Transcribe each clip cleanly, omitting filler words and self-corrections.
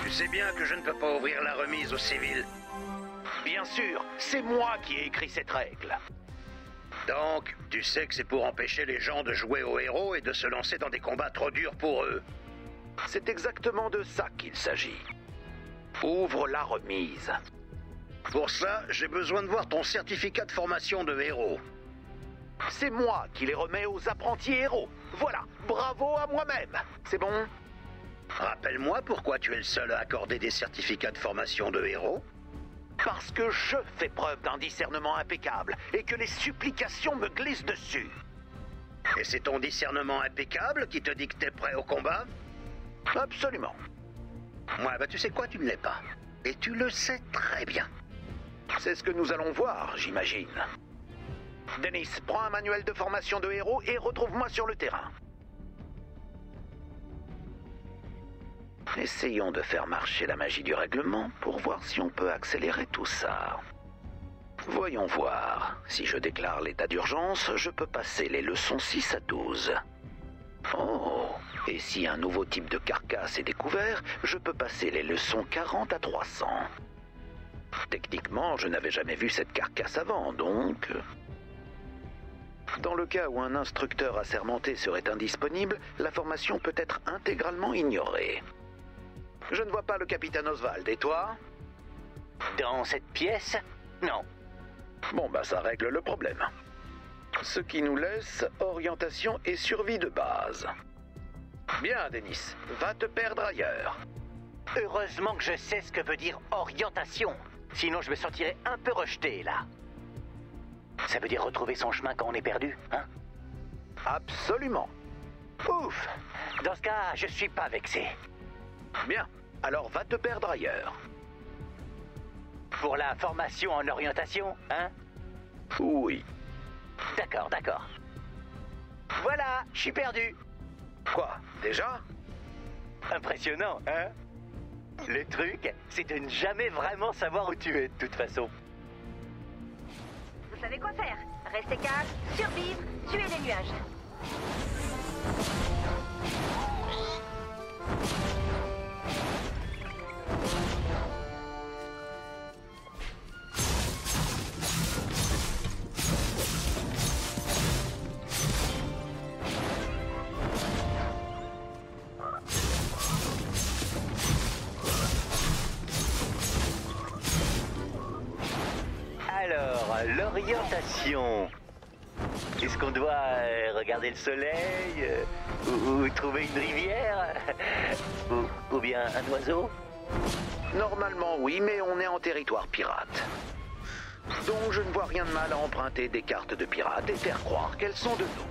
Tu sais bien que je ne peux pas ouvrir la remise aux civils. Bien sûr, c'est moi qui ai écrit cette règle. Donc, tu sais que c'est pour empêcher les gens de jouer aux héros et de se lancer dans des combats trop durs pour eux. C'est exactement de ça qu'il s'agit. Ouvre la remise. Pour ça, j'ai besoin de voir ton certificat de formation de héros. C'est moi qui les remets aux apprentis héros. Voilà, bravo à moi-même. C'est bon? Rappelle-moi pourquoi tu es le seul à accorder des certificats de formation de héros. Parce que je fais preuve d'un discernement impeccable et que les supplications me glissent dessus. Et c'est ton discernement impeccable qui te dit que t'es prêt au combat? Absolument. Moi, bah tu sais quoi, tu ne l'es pas. Et tu le sais très bien. C'est ce que nous allons voir, j'imagine. Denis, prends un manuel de formation de héros et retrouve-moi sur le terrain. Essayons de faire marcher la magie du règlement pour voir si on peut accélérer tout ça. Voyons voir. Si je déclare l'état d'urgence, je peux passer les leçons 6 à 12. Oh, et si un nouveau type de carcasse est découvert, je peux passer les leçons 40 à 300. Techniquement, je n'avais jamais vu cette carcasse avant, donc... Dans le cas où un instructeur assermenté serait indisponible, la formation peut être intégralement ignorée. Je ne vois pas le capitaine Oswald, et toi? Dans cette pièce? Non. Bon, bah ça règle le problème. Ce qui nous laisse orientation et survie de base. Bien, Denis, va te perdre ailleurs. Heureusement que je sais ce que veut dire orientation. Sinon, je me sentirais un peu rejeté, là. Ça veut dire retrouver son chemin quand on est perdu, hein? Absolument. Ouf! Dans ce cas, je suis pas vexé. Bien, alors va te perdre ailleurs. Pour la formation en orientation, hein? Oui. D'accord, d'accord. Voilà, je suis perdu. Quoi, déjà? Impressionnant, hein? Le truc, c'est de ne jamais vraiment savoir où tu es, de toute façon. Vous savez quoi faire. Restez calme, survivre, tuer les nuages. Alors, l'orientation. Est-ce qu'on doit regarder le soleil ou trouver une rivière ou bien un oiseau? Normalement oui, mais on est en territoire pirate. Donc je ne vois rien de mal à emprunter des cartes de pirates et faire croire qu'elles sont de nous.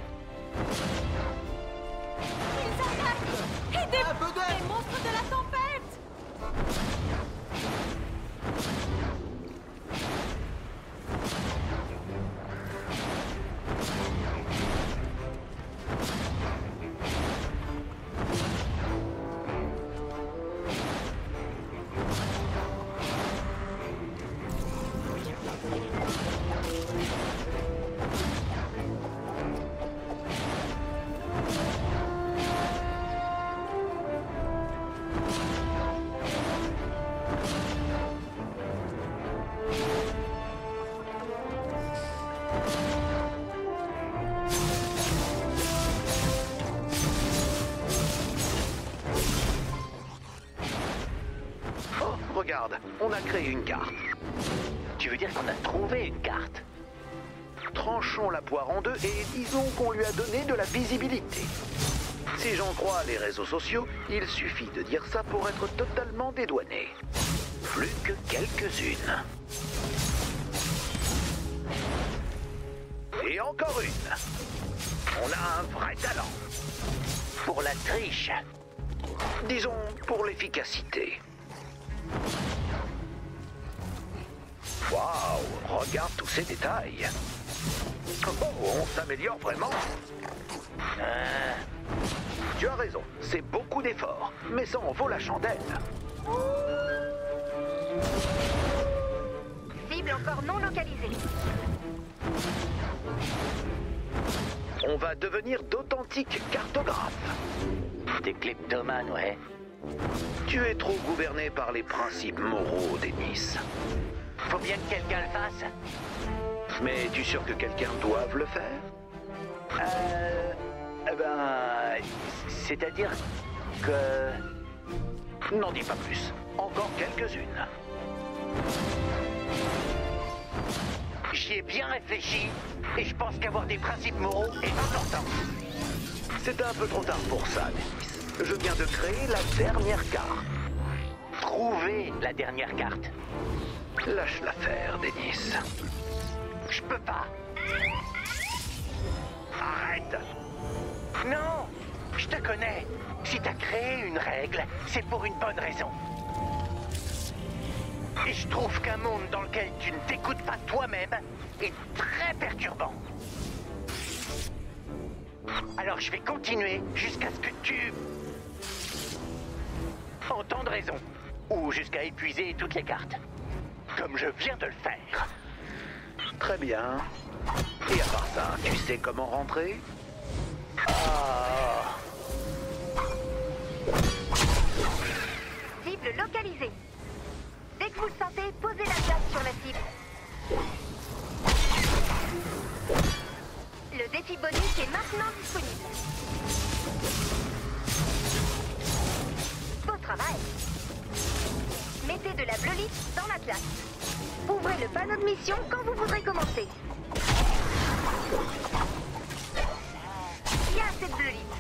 Ils attaquent! Aidez les monstres de la tempête! Regarde, on a créé une carte. Tu veux dire qu'on a trouvé une carte? Tranchons la poire en deux et disons qu'on lui a donné de la visibilité. Si j'en crois les réseaux sociaux, il suffit de dire ça pour être totalement dédouané. Plus que quelques-unes. Et encore une. On a un vrai talent. Pour la triche. Disons pour l'efficacité. Waouh, regarde tous ces détails. Oh, on s'améliore vraiment. Tu as raison, c'est beaucoup d'efforts, mais ça en vaut la chandelle. Cible encore non localisée. On va devenir d'authentiques cartographes. Des kleptomanes, ouais. Tu es trop gouverné par les principes moraux, Dennis. Faut bien que quelqu'un le fasse. Mais es-tu sûr que quelqu'un doive le faire? C'est-à-dire que... N'en dis pas plus. Encore quelques-unes. J'y ai bien réfléchi, et je pense qu'avoir des principes moraux est important. C'est un peu trop tard pour ça, Dennis. Je viens de créer la dernière carte. Trouver la dernière carte. Lâche l'affaire, Dennis. Je peux pas. Arrête! Non, je te connais. Si t'as créé une règle, c'est pour une bonne raison. Et je trouve qu'un monde dans lequel tu ne t'écoutes pas toi-même est très perturbant. Alors je vais continuer jusqu'à ce que tu... entendes raison. Ou jusqu'à épuiser toutes les cartes. Comme je viens de le faire. Très bien. Et à part ça, tu sais comment rentrer? Cible localisée. Dès que vous le sentez, posez la plaque sur la cible. Le défi bonus est maintenant disponible. Beau travail. Mettez de la bleulite dans la classe. Ouvrez le panneau de mission quand vous voudrez commencer. Il y a assez de bleulite.